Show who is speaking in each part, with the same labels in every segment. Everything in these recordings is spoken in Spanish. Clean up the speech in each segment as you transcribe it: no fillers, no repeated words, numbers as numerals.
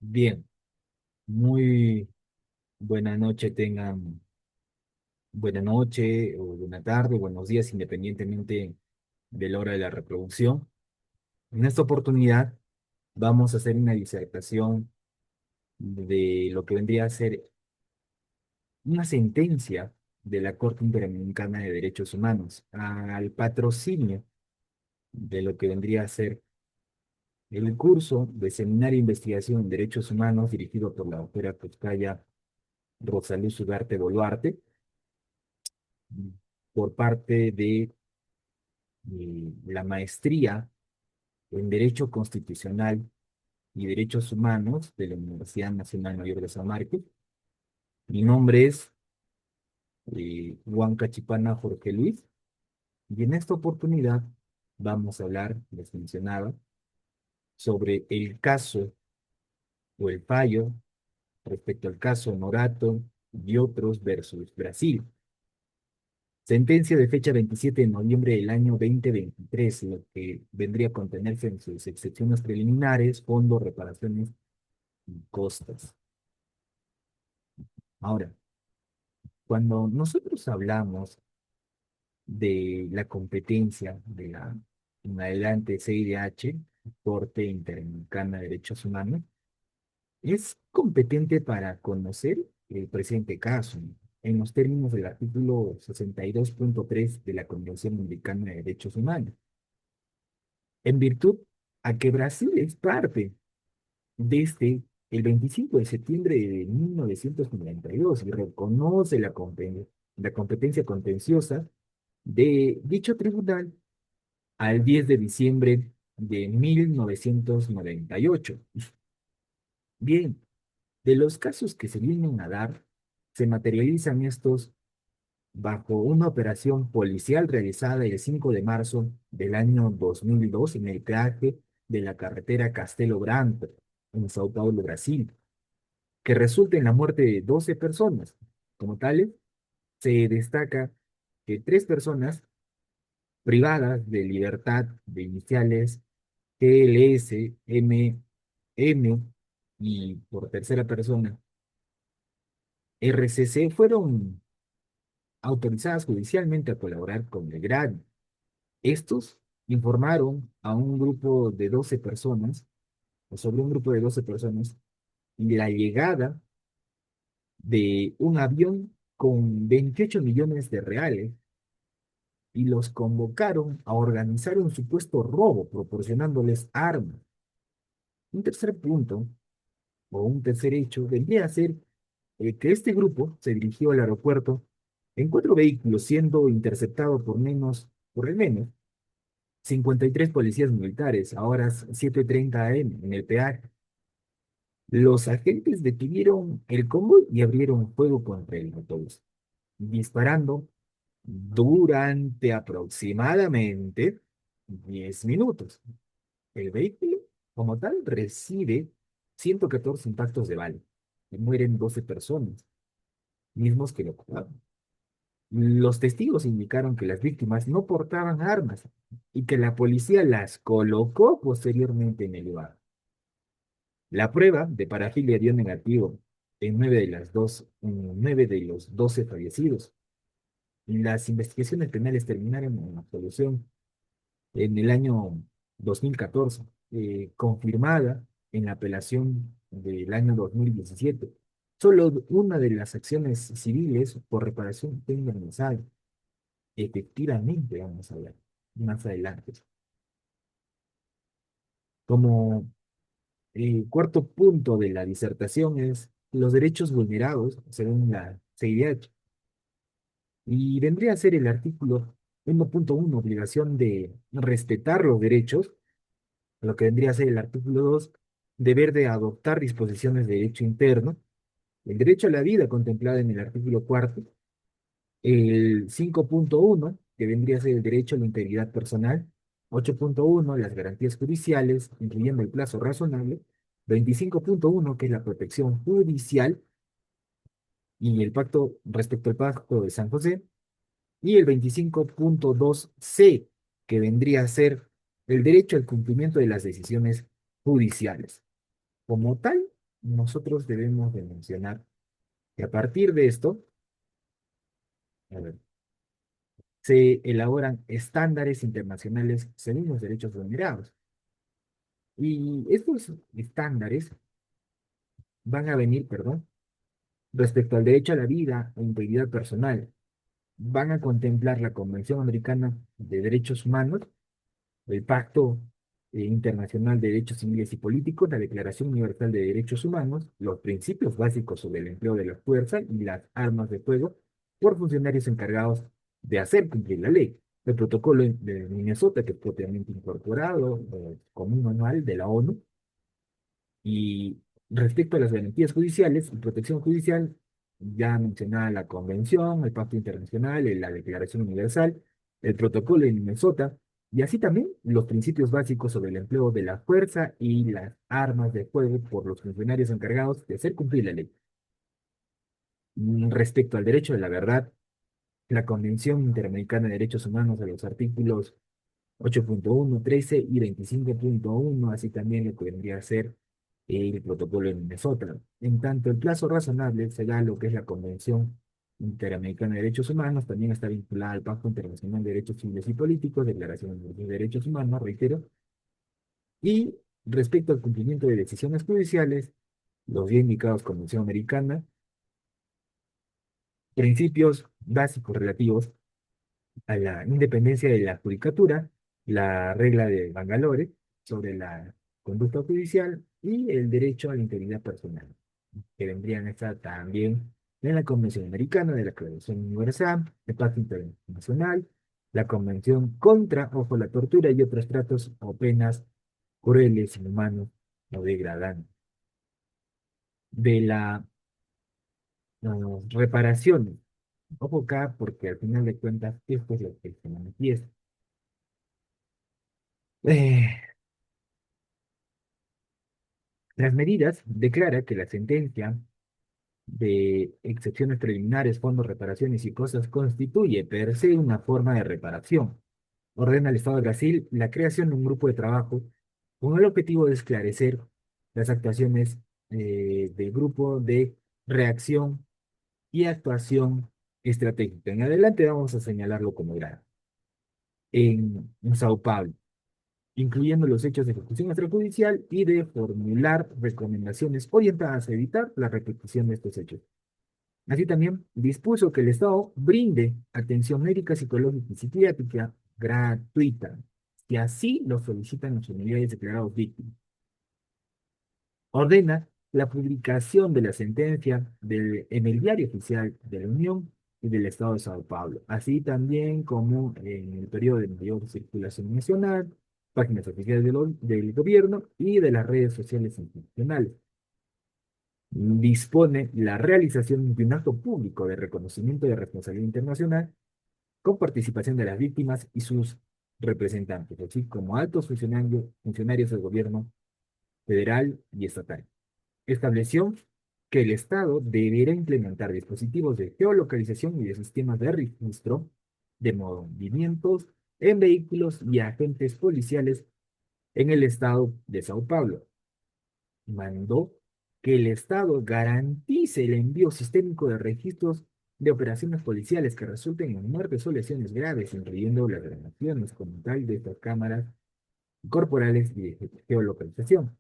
Speaker 1: Bien, muy buena noche tengan, buena noche o buena tarde, buenos días, independientemente de la hora de la reproducción. En esta oportunidad vamos a hacer una disertación de lo que vendría a ser una sentencia de la Corte Interamericana de Derechos Humanos al patrocinio de lo que vendría a ser el curso de Seminario de Investigación en Derechos Humanos dirigido por la doctora Coscaya Rosaluz Ugarte Boluarte por parte de la maestría en Derecho Constitucional y Derechos Humanos de la Universidad Nacional Mayor de San Marcos. Mi nombre es Juan Cachipana Jorge Luis y en esta oportunidad vamos a hablar, les mencionaba, sobre el caso o el fallo respecto al caso Morato y otros versus Brasil. Sentencia de fecha 27 de noviembre del año 2023, lo que vendría a contenerse en sus excepciones preliminares, fondos, reparaciones y costas. Ahora, cuando nosotros hablamos de la competencia de la, en adelante, CIDH, Corte Interamericana de Derechos Humanos, es competente para conocer el presente caso en los términos del artículo 62.3 de la Convención Americana de Derechos Humanos, en virtud a que Brasil es parte desde el 25 de septiembre de 1992 y reconoce la competencia contenciosa de dicho tribunal al 10 de diciembre de 1998. Bien, de los casos que se vienen a dar, se materializan estos bajo una operación policial realizada el 5 de marzo del año 2002 en el peaje de la carretera Castelo Branco, en Sao Paulo, Brasil, que resulta en la muerte de 12 personas. Como tales, se destaca que tres personas privadas de libertad de iniciales GLS, M y por tercera persona RCC fueron autorizadas judicialmente a colaborar con el GRAN. Estos informaron a un grupo de 12 personas, o sobre un grupo de 12 personas, la llegada de un avión con 28 millones de reales y los convocaron a organizar un supuesto robo proporcionándoles armas. Un tercer punto, o un tercer hecho, vendría a ser que este grupo se dirigió al aeropuerto en cuatro vehículos, siendo interceptado por al menos 53 policías militares a horas 7:30 AM en el peaje. Los agentes detuvieron el convoy y abrieron fuego contra el autobús, disparando durante aproximadamente 10 minutos. El vehículo, como tal, recibe 114 impactos de bala y mueren 12 personas, mismos que lo ocupaban. Los testigos indicaron que las víctimas no portaban armas y que la policía las colocó posteriormente en el lugar. La prueba de parafilia dio negativo en nueve de los 12 fallecidos. Las investigaciones penales terminaron en absolución en el año 2014, confirmada en la apelación del año 2017. Solo una de las acciones civiles por reparación fue indemnizada. Efectivamente, vamos a ver más adelante. Como cuarto punto de la disertación es los derechos vulnerados según la CIDH. Y vendría a ser el artículo 1.1, obligación de respetar los derechos, lo que vendría a ser el artículo 2, deber de adoptar disposiciones de derecho interno, el derecho a la vida contemplado en el artículo cuarto, el 5.1, que vendría a ser el derecho a la integridad personal, 8.1, las garantías judiciales, incluyendo el plazo razonable, 25.1, que es la protección judicial, y el pacto respecto al pacto de San José, y el 25.2c, que vendría a ser el derecho al cumplimiento de las decisiones judiciales. Como tal, nosotros debemos de mencionar que a partir de esto, a ver, se elaboran estándares internacionales según los derechos vulnerados. Y estos estándares van a venir, perdón, respecto al derecho a la vida e integridad personal. Van a contemplar la Convención Americana de Derechos Humanos, el Pacto Internacional de Derechos Civiles y Políticos, la Declaración Universal de Derechos Humanos, los principios básicos sobre el empleo de la fuerza y las armas de fuego por funcionarios encargados de hacer cumplir la ley. El protocolo de Minnesota, que es propiamente incorporado como un manual de la ONU, y respecto a las garantías judiciales y protección judicial, ya mencionaba la Convención, el Pacto Internacional, la Declaración Universal, el Protocolo de Minnesota, y así también los principios básicos sobre el empleo de la fuerza y las armas de fuego por los funcionarios encargados de hacer cumplir la ley. Respecto al derecho de la verdad, la Convención Interamericana de Derechos Humanos de los artículos 8.1, 13 y 25.1, así también lo que vendría a ser el protocolo de Minnesota. En tanto, el plazo razonable se da lo que es la Convención Interamericana de Derechos Humanos, también está vinculada al Pacto Internacional de Derechos Civiles y Políticos, Declaración de Derechos Humanos, reitero, y respecto al cumplimiento de decisiones judiciales, los ya indicados Convención Americana, principios básicos relativos a la independencia de la judicatura, la regla de Bangalore sobre la conducta judicial y el derecho a la integridad personal, que vendrían a estar también en la Convención Americana de la Declaración Universal, el Pacto Internacional, la Convención contra, ojo, la tortura y otros tratos o penas crueles, inhumanos o degradantes. De la reparación, ojo acá, porque al final de cuentas esto es lo que se manifiesta. Eh, Las medidas declara que la sentencia de excepciones preliminares, fondos, reparaciones y cosas constituye per se una forma de reparación. Ordena al Estado de Brasil la creación de un grupo de trabajo con el objetivo de esclarecer las actuaciones del grupo de reacción y actuación estratégica. En adelante vamos a señalarlo como grave. En Sao Paulo, incluyendo los hechos de ejecución extrajudicial y de formular recomendaciones orientadas a evitar la repetición de estos hechos. Así también dispuso que el Estado brinde atención médica, psicológica y psiquiátrica gratuita, si así lo solicitan los familiares declarados víctimas. Ordena la publicación de la sentencia en el Diario Oficial de la Unión y del Estado de Sao Paulo, así también como en el periodo de mayor circulación nacional, páginas oficiales del gobierno y de las redes sociales institucionales. Dispone la realización de un acto público de reconocimiento de responsabilidad internacional con participación de las víctimas y sus representantes, así como altos funcionarios del gobierno federal y estatal. Estableció que el Estado deberá implementar dispositivos de geolocalización y de sistemas de registro de movimientos en vehículos y agentes policiales en el estado de Sao Paulo. Mandó que el Estado garantice el envío sistémico de registros de operaciones policiales que resulten en muertes o lesiones graves, incluyendo las grabaciones como tal de estas cámaras corporales y de geolocalización.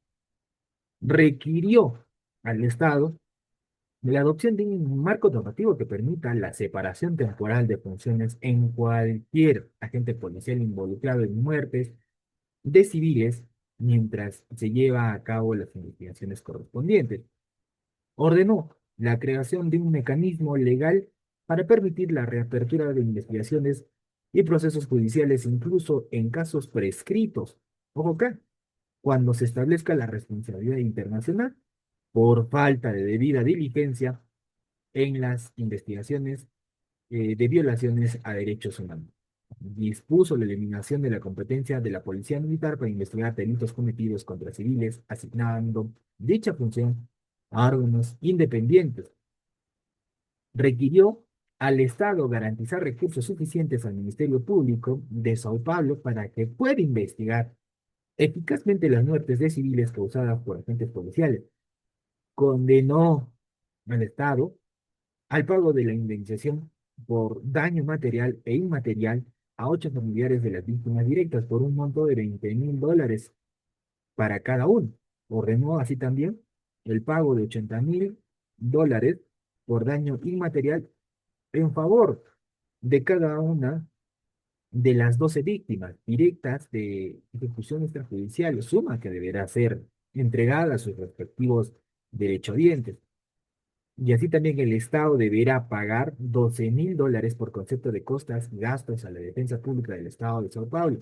Speaker 1: Requirió al Estado la adopción de un marco normativo que permita la separación temporal de funciones en cualquier agente policial involucrado en muertes de civiles mientras se lleva a cabo las investigaciones correspondientes. Ordenó la creación de un mecanismo legal para permitir la reapertura de investigaciones y procesos judiciales, incluso en casos prescritos. Ojo acá, cuando se establezca la responsabilidad internacional por falta de debida diligencia en las investigaciones de violaciones a derechos humanos. Dispuso la eliminación de la competencia de la Policía Militar para investigar delitos cometidos contra civiles, asignando dicha función a órganos independientes. Requirió al Estado garantizar recursos suficientes al Ministerio Público de Sao Paulo para que pueda investigar eficazmente las muertes de civiles causadas por agentes policiales. condenó al Estado al pago de la indemnización por daño material e inmaterial a 8 familiares de las víctimas directas por un monto de $20.000 para cada uno. Ordenó así también el pago de $80.000 por daño inmaterial en favor de cada una de las 12 víctimas directas de ejecución extrajudicial, suma que deberá ser entregada a sus respectivos derechohabientes. Y así también el Estado deberá pagar $12.000 por concepto de costas y gastos a la defensa pública del Estado de Sao Paulo.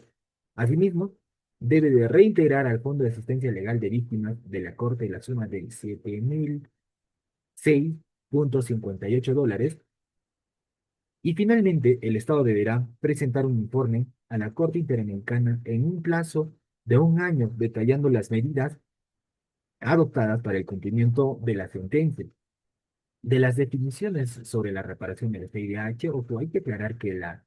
Speaker 1: Asimismo, debe de reintegrar al Fondo de Asistencia Legal de Víctimas de la Corte la suma de $7.006.58. Y finalmente, el Estado deberá presentar un informe a la Corte Interamericana en un plazo de un año detallando las medidas adoptadas para el cumplimiento de la sentencia. De las definiciones sobre la reparación del CIDH, ojo, hay que aclarar que la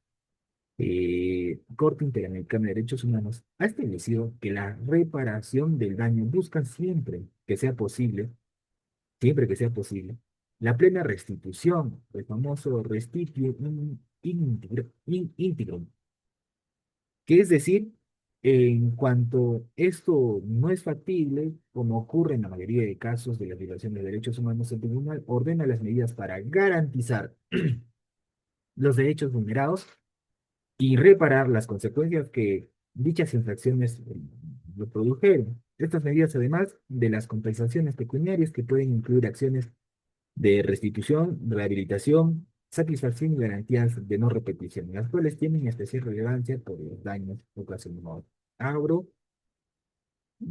Speaker 1: Corte Interamericana de Derechos Humanos ha establecido que la reparación del daño busca siempre que sea posible, la plena restitución, el famoso restituyo integrum, que es decir, en cuanto esto no es factible, como ocurre en la mayoría de casos de la violación de derechos humanos, el tribunal ordena las medidas para garantizar los derechos vulnerados y reparar las consecuencias que dichas infracciones lo produjeron. Estas medidas, además de las compensaciones pecuniarias que pueden incluir acciones de restitución, rehabilitación, satisfacción y garantías de no repetición, las cuales tienen especial relevancia por los daños ocasionados. Abro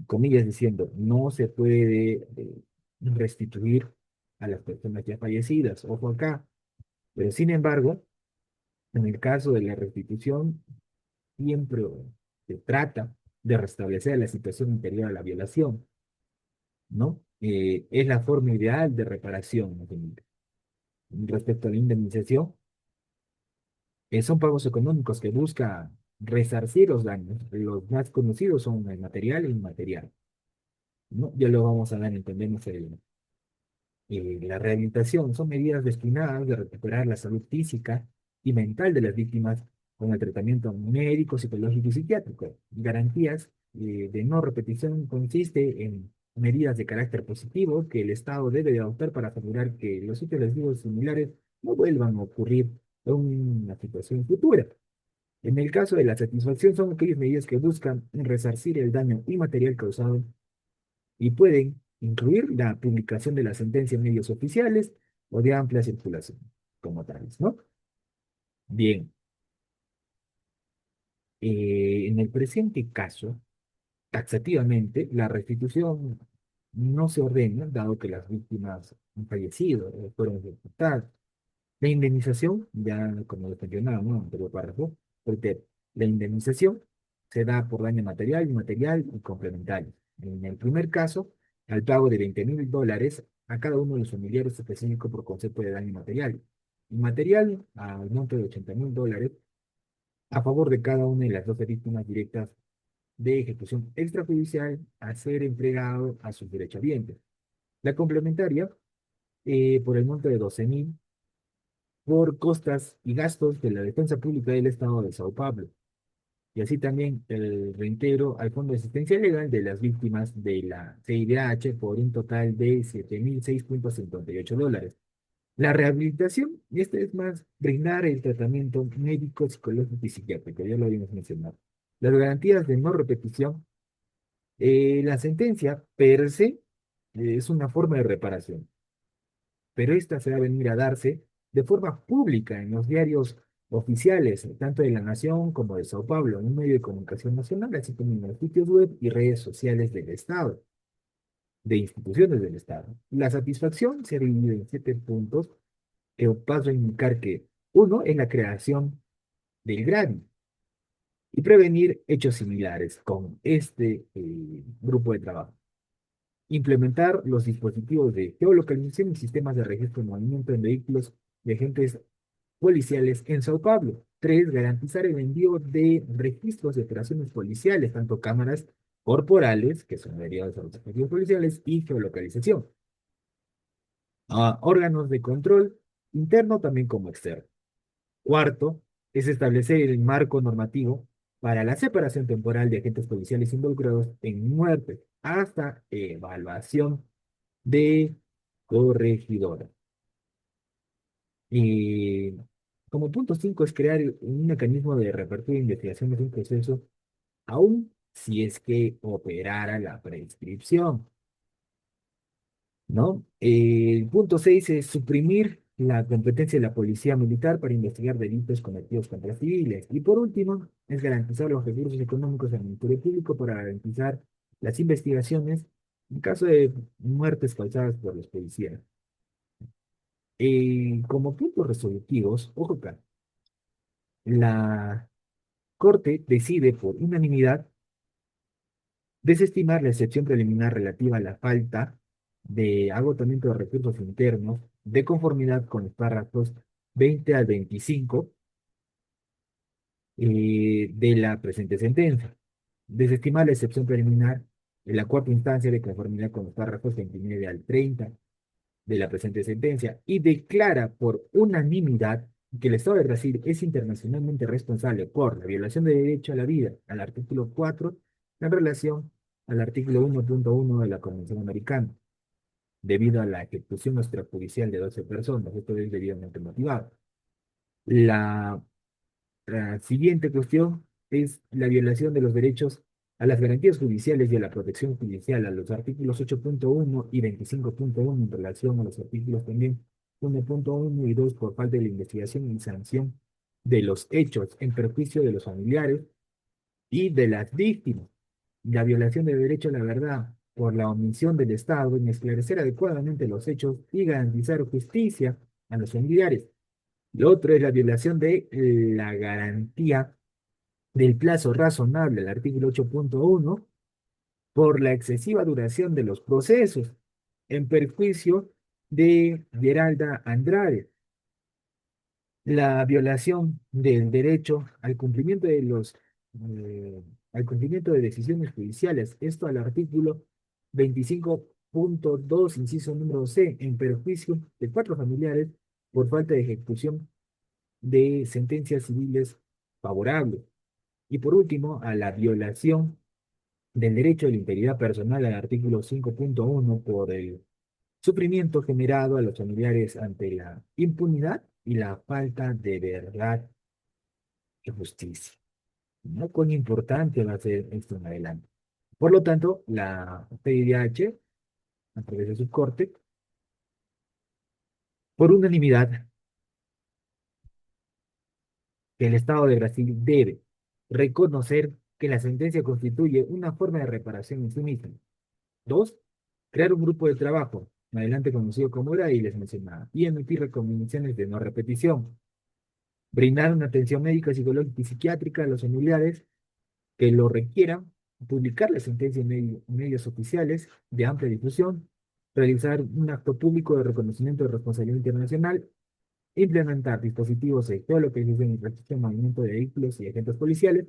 Speaker 1: comillas diciendo, no se puede restituir a las personas ya fallecidas, ojo acá, pero sin embargo, en el caso de la restitución, siempre se trata de restablecer la situación anterior a la violación, ¿no? Es la forma ideal de reparación, ¿no? Respecto a la indemnización, son pagos económicos que buscan resarcir los daños. Los más conocidos son el material e inmaterial, ¿no? Ya lo vamos a dar, entendemos la rehabilitación. Son medidas destinadas a recuperar la salud física y mental de las víctimas con el tratamiento médico, psicológico y psiquiátrico. Garantías de no repetición consiste en medidas de carácter positivo que el Estado debe de adoptar para asegurar que los hechos lesivos similares no vuelvan a ocurrir en una situación futura. En el caso de la satisfacción, son aquellas medidas que buscan resarcir el daño inmaterial causado y pueden incluir la publicación de la sentencia en medios oficiales o de amplia circulación, como tales, ¿no? Bien, en el presente caso, taxativamente, la restitución no se ordena, dado que las víctimas han fallecido o fueron ejecutadas. La indemnización, ya como lo mencionaba, ¿no? En el anterior párrafo, reitero, la indemnización se da por daño material, inmaterial y complementario. En el primer caso, al pago de $20.000 a cada uno de los familiares específicos por concepto de daño material. Inmaterial al monto de $80.000 a favor de cada una de las 12 víctimas directas de ejecución extrajudicial a ser entregado a sus derechohabientes. La complementaria por el monto de 12.000 por costas y gastos de la Defensa Pública del Estado de Sao Paulo, y así también el reintegro al Fondo de Asistencia Legal de las víctimas de la CIDH por un total de $7.006.58. La rehabilitación, este es más, brindar el tratamiento médico, psicológico y psiquiátrico, ya lo habíamos mencionado. Las garantías de no repetición, la sentencia per se es una forma de reparación, pero esta se va a venir a darse de forma pública en los diarios oficiales, tanto de la Nación como de Sao Paulo, en un medio de comunicación nacional, así como en los sitios web y redes sociales del Estado, de instituciones del Estado. La satisfacción se divide en 7 puntos que paso a indicar que uno es la creación del GRAVI y prevenir hechos similares con este grupo de trabajo. Implementar los dispositivos de geolocalización y sistemas de registro de movimiento en vehículos y agentes policiales en Sao Paulo. Tres, garantizar el envío de registros de operaciones policiales, tanto cámaras corporales, que son derivadas a los objetivos policiales, y geolocalización. a órganos de control interno también como externo. Cuarto, es establecer el marco normativo para la separación temporal de agentes policiales involucrados en muerte hasta evaluación de corregidora. Y como punto 5 es crear un mecanismo de reapertura de investigaciones de un proceso, aun si es que operara la prescripción, ¿no? El punto 6 es suprimir la competencia de la policía militar para investigar delitos cometidos contra civiles. Y por último, es garantizar los recursos económicos del Ministerio Público para garantizar las investigaciones en caso de muertes causadas por los policías. Como puntos resolutivos, ojo acá, la Corte decide por unanimidad desestimar la excepción preliminar relativa a la falta de agotamiento de recursos internos de conformidad con los párrafos 20 al 25 de la presente sentencia. Desestimar la excepción preliminar en la cuarta instancia de conformidad con los párrafos 29 al 30 de la presente sentencia y declara por unanimidad que el Estado de Brasil es internacionalmente responsable por la violación del derecho a la vida al artículo 4 en relación al artículo 1.1 de la Convención Americana, debido a la ejecución extrajudicial de 12 personas. Esto es debidamente motivado. La La siguiente cuestión es la violación de los derechos a las garantías judiciales y a la protección judicial, a los artículos 8.1 y 25.1 en relación a los artículos también 1.1 y 2 por falta de la investigación y sanción de los hechos en perjuicio de los familiares y de las víctimas. La violación del derecho a la verdad por la omisión del Estado en esclarecer adecuadamente los hechos y garantizar justicia a los familiares. Lo otro es la violación de la garantía del plazo razonable, el artículo 8.1, por la excesiva duración de los procesos, en perjuicio de Geralda Andrade. La violación del derecho al cumplimiento de al cumplimiento de decisiones judiciales, esto al artículo 25.2, inciso número C, en perjuicio de cuatro familiares por falta de ejecución de sentencias civiles favorables. Y por último, a la violación del derecho a la integridad personal al artículo 5.1 por el sufrimiento generado a los familiares ante la impunidad y la falta de verdad y justicia. ¿No? Cuán importante va a ser esto en adelante. Por lo tanto, la PIDH, a través de su corte, por unanimidad, que el Estado de Brasil debe reconocer que la sentencia constituye una forma de reparación en sí misma. Dos, crear un grupo de trabajo, adelante conocido como era y les mencionaba, y emitir recomendaciones de no repetición. Brindar una atención médica, psicológica y psiquiátrica a los familiares que lo requieran, publicar la sentencia en medios oficiales de amplia difusión, realizar un acto público de reconocimiento de responsabilidad internacional, implementar dispositivos de geolocalización y registro de movimiento de vehículos y agentes policiales,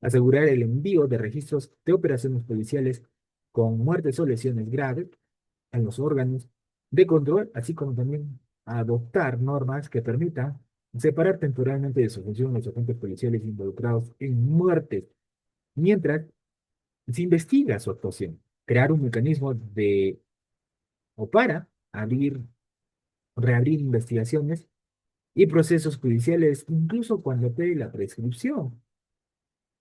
Speaker 1: asegurar el envío de registros de operaciones policiales con muertes o lesiones graves a los órganos de control, así como también adoptar normas que permitan separar temporalmente de su función los agentes policiales involucrados en muertes, mientras se investiga su actuación, crear un mecanismo de o para abrir, reabrir investigaciones y procesos judiciales, incluso cuando quede la prescripción,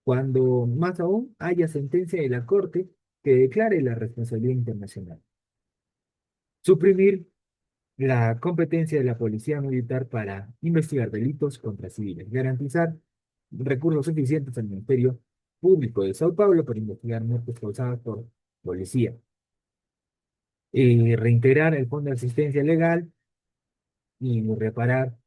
Speaker 1: cuando más aún haya sentencia de la Corte que declare la responsabilidad internacional. Suprimir la competencia de la Policía Militar para investigar delitos contra civiles, garantizar recursos suficientes al Ministerio Público de Sao Paulo para investigar muertes causadas por policía, reintegrar el Fondo de Asistencia Legal y reparar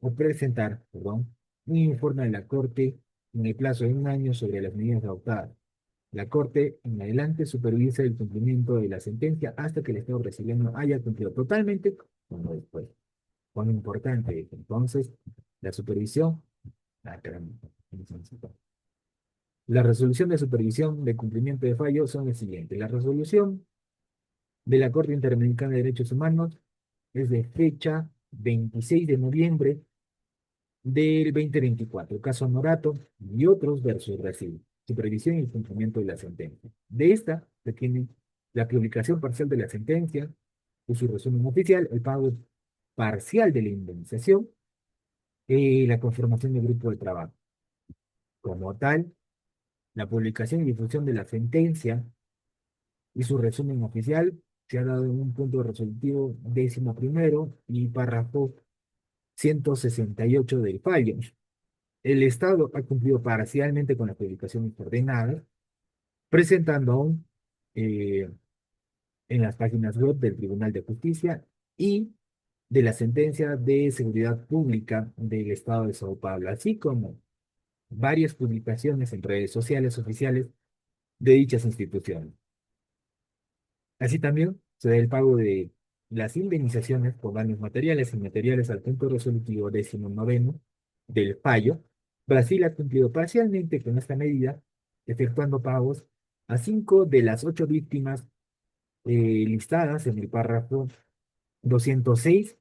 Speaker 1: o presentar, perdón, un informe a la Corte en el plazo de un año sobre las medidas adoptadas. La Corte en adelante supervisa el cumplimiento de la sentencia hasta que el Estado brasileño haya cumplido totalmente con lo después. Cuán importante es entonces la supervisión. Ah, caramba, la resolución de supervisión de cumplimiento de fallo son las siguientes. La resolución de la Corte Interamericana de Derechos Humanos es de fecha 26 de noviembre del 2024, caso Norato y otros versus Brasil, supervisión y cumplimiento de la sentencia. De esta se tiene la publicación parcial de la sentencia y su resumen oficial, el pago parcial de la indemnización y la conformación del grupo de trabajo. Como tal, la publicación y difusión de la sentencia y su resumen oficial se ha dado en un punto resolutivo 11º y párrafo 168 del fallo. El Estado ha cumplido parcialmente con las publicaciones ordenadas, presentando aún eh, en las páginas web del Tribunal de Justicia y de la sentencia de seguridad pública del Estado de Sao Paulo, así como varias publicaciones en redes sociales oficiales de dichas instituciones. Así también se da el pago de las indemnizaciones por daños materiales y inmateriales al punto resolutivo 19º del fallo. Brasil ha cumplido parcialmente con esta medida, efectuando pagos a 5 de las 8 víctimas listadas en el párrafo 206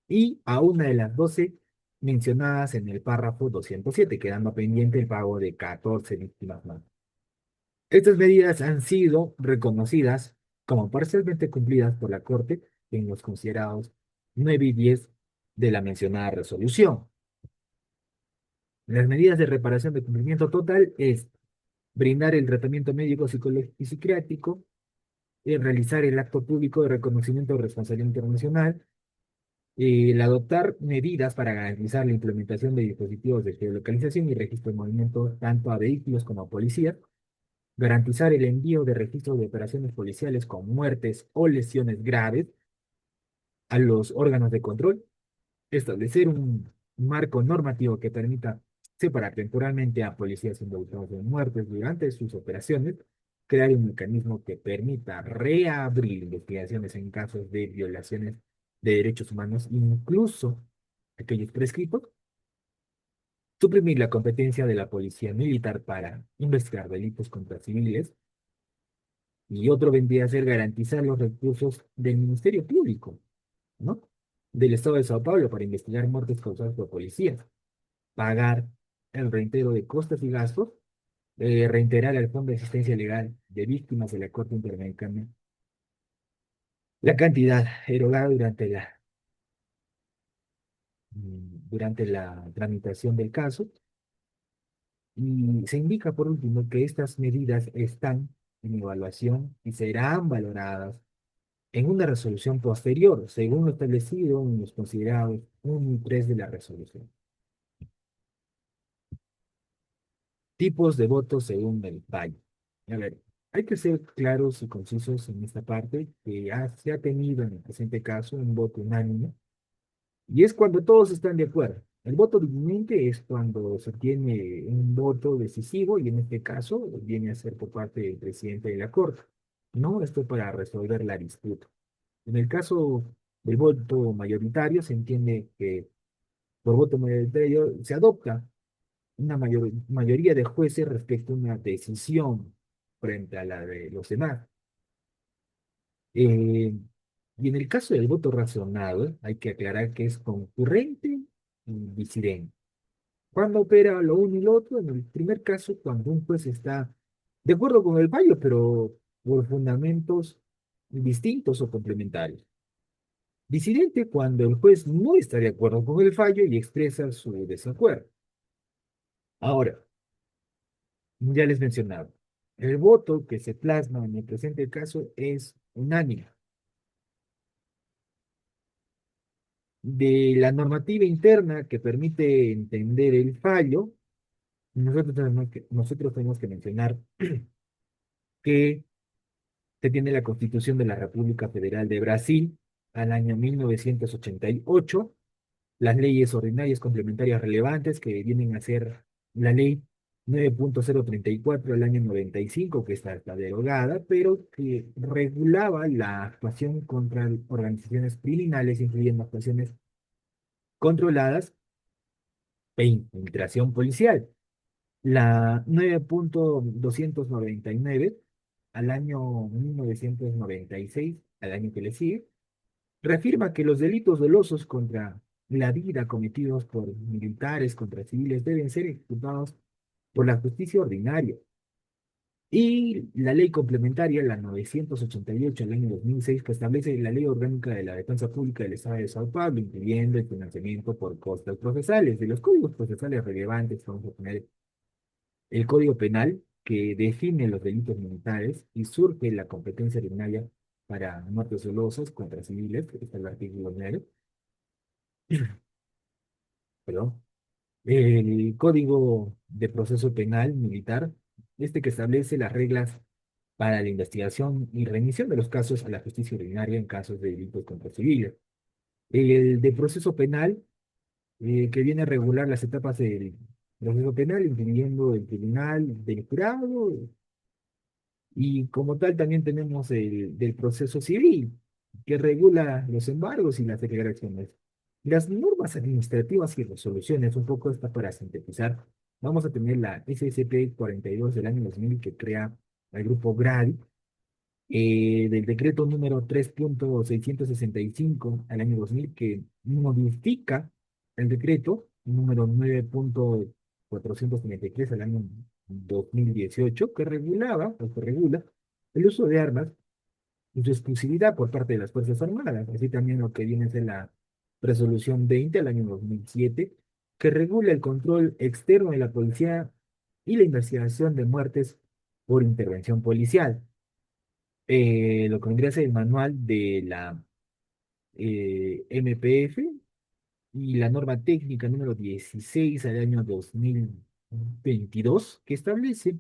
Speaker 1: y a una de las 12 mencionadas en el párrafo 207, quedando pendiente el pago de 14 víctimas más. Estas medidas han sido reconocidas como parcialmente cumplidas por la Corte en los considerados 9 y 10 de la mencionada resolución. Las medidas de reparación de cumplimiento total es brindar el tratamiento médico, psicológico y psiquiátrico, realizar el acto público de reconocimiento de responsabilidad internacional, el adoptar medidas para garantizar la implementación de dispositivos de geolocalización y registro de movimientos tanto a vehículos como a policías, garantizar el envío de registros de operaciones policiales con muertes o lesiones graves a los órganos de control, establecer un marco normativo que permita separar temporalmente a policías involucrados en muertes durante sus operaciones, crear un mecanismo que permita reabrir investigaciones en casos de violaciones de derechos humanos, incluso aquellos prescritos, suprimir la competencia de la policía militar para investigar delitos contra civiles, y otro vendría a ser garantizar los recursos del Ministerio Público, ¿no? Del Estado de Sao Paulo para investigar muertes causadas por policías, pagar el reintero de costas y gastos, reiterar al Fondo de Asistencia Legal de Víctimas de la Corte Interamericana la cantidad erogada durante la tramitación del caso. Y se indica, por último, que estas medidas están en evaluación y serán valoradas en una resolución posterior, según lo establecido en los considerados 1 y 3 de la resolución. Tipos de votos según el fallo. A ver, hay que ser claros y concisos en esta parte, que se ha tenido en el presente caso un voto unánime, y es cuando todos están de acuerdo. El voto dividente es cuando se tiene un voto decisivo, y en este caso viene a ser por parte del presidente de la Corte. No, esto para resolver la disputa. En el caso del voto mayoritario, se entiende que por voto mayoritario se adopta una mayoría de jueces respecto a una decisión frente a la de los demás. Eh, y en el caso del voto razonado, hay que aclarar que es concurrente y disidente. Cuando opera lo uno y lo otro, en el primer caso, cuando un juez está de acuerdo con el fallo, pero por fundamentos distintos o complementarios. Disidente cuando el juez no está de acuerdo con el fallo y expresa su desacuerdo. Ahora, ya les mencionaba, el voto que se plasma en el presente caso es unánime. De la normativa interna que permite entender el fallo, nosotros tenemos que mencionar que se tiene la Constitución de la República Federal de Brasil al año 1988, las leyes ordinarias complementarias relevantes que vienen a ser la ley 9.034 del año 95, que está derogada, pero que regulaba la actuación contra organizaciones criminales, incluyendo actuaciones controladas e infiltración policial. La 9.299 al año 1996, al año que le sigue, reafirma que los delitos dolosos contra la vida cometidos por militares contra civiles deben ser ejecutados por la justicia ordinaria. Y la ley complementaria, la 988 del año 2006, que establece la Ley Orgánica de la Defensa Pública del Estado de Sao Paulo, incluyendo el financiamiento por costas procesales. De los códigos procesales relevantes, vamos a poner el Código Penal, que define los delitos militares y surge la competencia ordinaria para muertes dolosas contra civiles, que está el artículo 9, perdón. El Código de Proceso Penal Militar, este que establece las reglas para la investigación y remisión de los casos a la justicia ordinaria en casos de delitos contra civiles. El de proceso penal, que viene a regular las etapas del proceso penal, incluyendo el tribunal del jurado, y como tal también tenemos el del proceso civil, que regula los embargos y las declaraciones. Las normas administrativas y resoluciones, un poco esta para sintetizar, vamos a tener la SSP 42 del año 2000 que crea el grupo GRADI, del decreto número 3.665 al año 2000 que modifica el decreto número 9.433 al año 2018 que regulaba o que regula el uso de armas y su exclusividad por parte de las Fuerzas Armadas, así también lo que viene a ser la resolución 20 al año 2007 que regula el control externo de la policía y la investigación de muertes por intervención policial. Lo que vendría a ser el manual de la MPF y la norma técnica número 16 al año 2022, que establece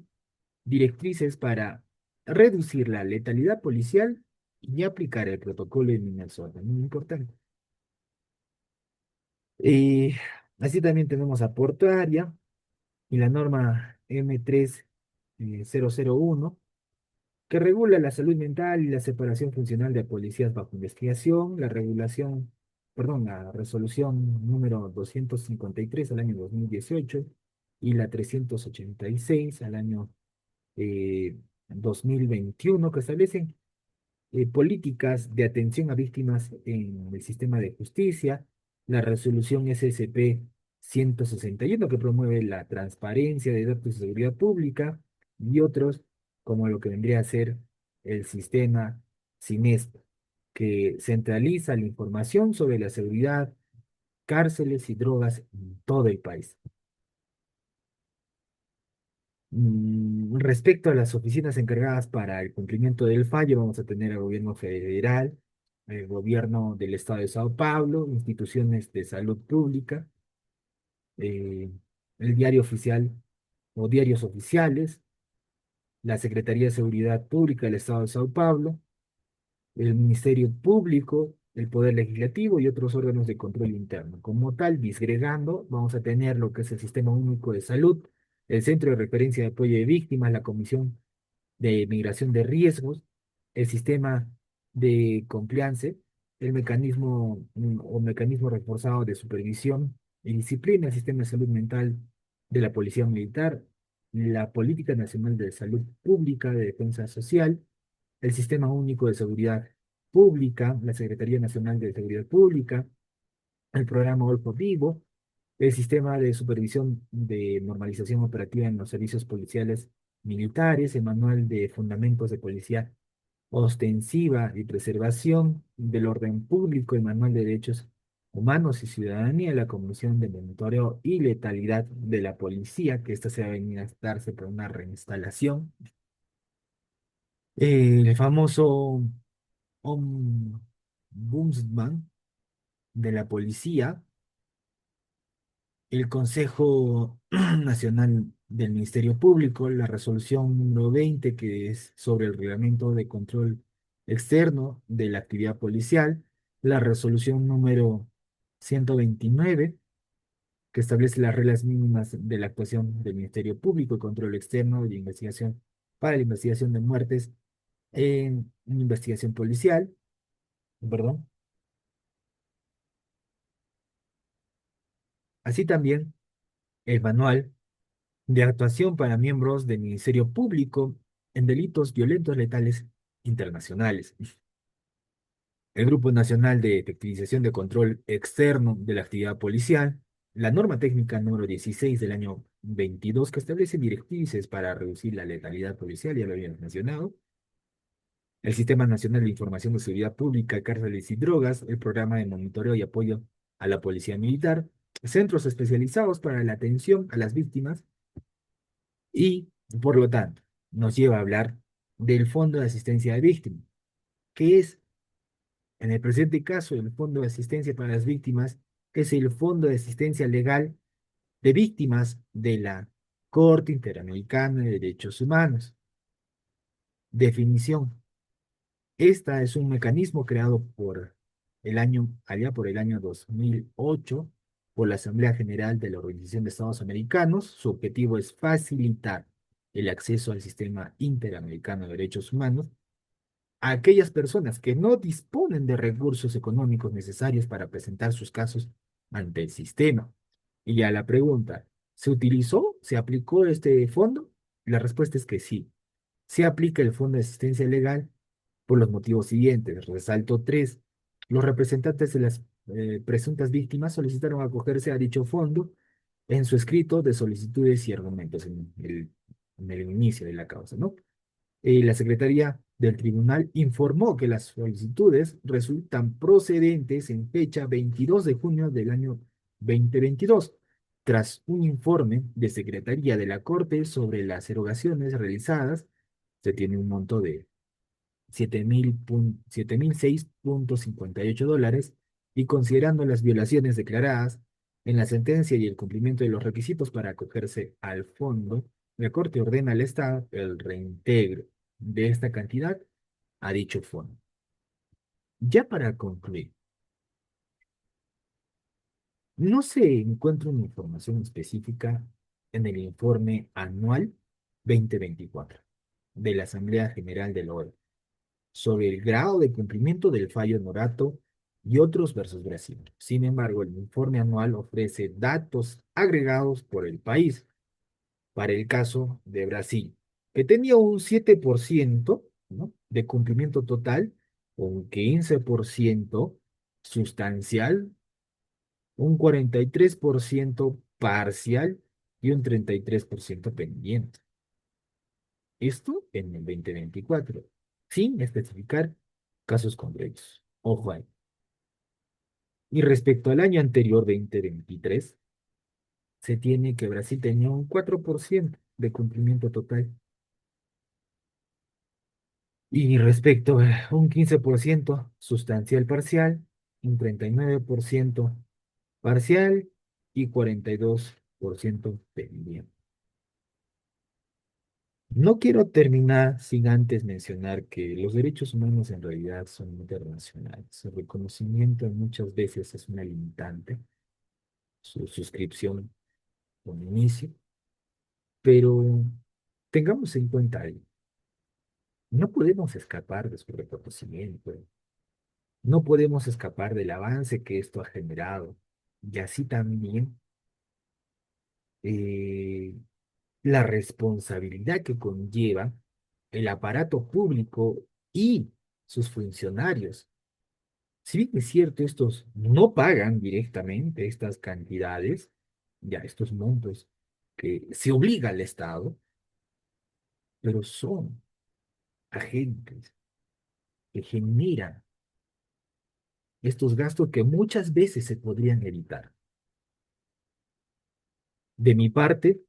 Speaker 1: directrices para reducir la letalidad policial y aplicar el protocolo de Minnesota, muy importante. Eh, Así también tenemos a Portuaria y la norma M3001 que regula la salud mental y la separación funcional de policías bajo investigación, la regulación, perdón, la resolución número 253 al año 2018 y la 386 al año eh, 2021, que establecen políticas de atención a víctimas en el sistema de justicia, la resolución SSP 161 que promueve la transparencia de datos de seguridad pública y otros como lo que vendría a ser el sistema SINESTA, que centraliza la información sobre la seguridad, cárceles y drogas en todo el país. Respecto a las oficinas encargadas para el cumplimiento del fallo, vamos a tener el gobierno federal, el gobierno del estado de Sao Paulo, instituciones de salud pública, eh, el diario oficial o diarios oficiales, la Secretaría de Seguridad Pública del estado de Sao Paulo, el Ministerio Público, el Poder Legislativo y otros órganos de control interno. Como tal, disgregando, vamos a tener lo que es el Sistema Único de Salud, el Centro de Referencia de Apoyo de Víctimas, la Comisión de Migración de Riesgos, el sistema de compliance, el mecanismo o mecanismo reforzado de supervisión y disciplina, el sistema de salud mental de la Policía Militar, la Política Nacional de Salud Pública de Defensa Social, el Sistema Único de Seguridad Pública, la Secretaría Nacional de Seguridad Pública, el programa Olfo Vivo, el sistema de supervisión de normalización operativa en los servicios policiales militares, el manual de fundamentos de policía ostensiva y preservación del orden público, el manual de derechos humanos y ciudadanía, la Comisión de Monitoreo y Letalidad de la Policía, que esta se va a venir a darse por una reinstalación, el famoso Ombudsman de la Policía, el Consejo Nacional del Ministerio Público, la resolución número 20, que es sobre el reglamento de control externo de la actividad policial, la resolución número 129, que establece las reglas mínimas de la actuación del Ministerio Público, control externo y investigación para la investigación de muertes en investigación policial, perdón. Así también, el manual de actuación para miembros del Ministerio Público, en delitos violentos letales internacionales. El Grupo Nacional de Efectivización de Control Externo de la Actividad Policial, la norma técnica número 16 del año 22 que establece directrices para reducir la letalidad policial, ya lo habíamos mencionado, el Sistema Nacional de Información de Seguridad Pública, Cárceles y Drogas, el Programa de Monitoreo y Apoyo a la Policía Militar, centros especializados para la atención a las víctimas y, por lo tanto, nos lleva a hablar del Fondo de Asistencia de Víctimas, que es, en el presente caso, el Fondo de Asistencia para las Víctimas, es el Fondo de Asistencia Legal de Víctimas de la Corte Interamericana de Derechos Humanos. Definición. Esta es un mecanismo creado allá por el año 2008 por la Asamblea General de la Organización de Estados Americanos. Su objetivo es facilitar el acceso al sistema interamericano de derechos humanos a aquellas personas que no disponen de recursos económicos necesarios para presentar sus casos ante el sistema. Y a la pregunta, ¿se utilizó, se aplicó este fondo? La respuesta es que sí. Se aplica el Fondo de Asistencia Legal por los motivos siguientes. Resalto 3. Los representantes de las presuntas víctimas solicitaron acogerse a dicho fondo en su escrito de solicitudes y argumentos en el inicio de la causa, ¿no? La Secretaría del Tribunal informó que las solicitudes resultan procedentes en fecha 22 de junio del año 2022, tras un informe de Secretaría de la Corte sobre las erogaciones realizadas. Se tiene un monto de 7.006.58 dólares y considerando las violaciones declaradas en la sentencia y el cumplimiento de los requisitos para acogerse al fondo, la Corte ordena al Estado el reintegro de esta cantidad a dicho fondo. Ya para concluir, no se encuentra una información específica en el informe anual 2024 de la Asamblea General de la OEA sobre el grado de cumplimiento del fallo Norato y otros versus Brasil. Sin embargo, el informe anual ofrece datos agregados por el país para el caso de Brasil, que tenía un 7%, ¿no?, de cumplimiento total, un 15% sustancial, un 43% parcial y un 33% pendiente. Esto en el 2024, sin especificar casos concretos. Ojo ahí. Y respecto al año anterior, 2023, se tiene que Brasil tenía un 4% de cumplimiento total. Y respecto a un 15% sustancial parcial, un 39% parcial y 42% pendiente. No quiero terminar sin antes mencionar que los derechos humanos en realidad son internacionales. Su reconocimiento muchas veces es una limitante, su suscripción con inicio, pero tengamos en cuenta algo. No podemos escapar de su reconocimiento, no podemos escapar del avance que esto ha generado, y así también eh, la responsabilidad que conlleva el aparato público y sus funcionarios. Si bien es cierto, estos no pagan directamente estas cantidades, ya estos montos que se obliga al Estado, pero son agentes que generan estos gastos que muchas veces se podrían evitar. De mi parte,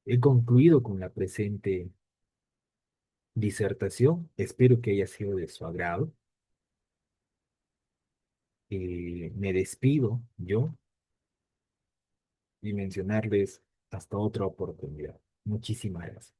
Speaker 1: he concluido con la presente disertación. Espero que haya sido de su agrado. Me despido yo y mencionarles hasta otra oportunidad. Muchísimas gracias.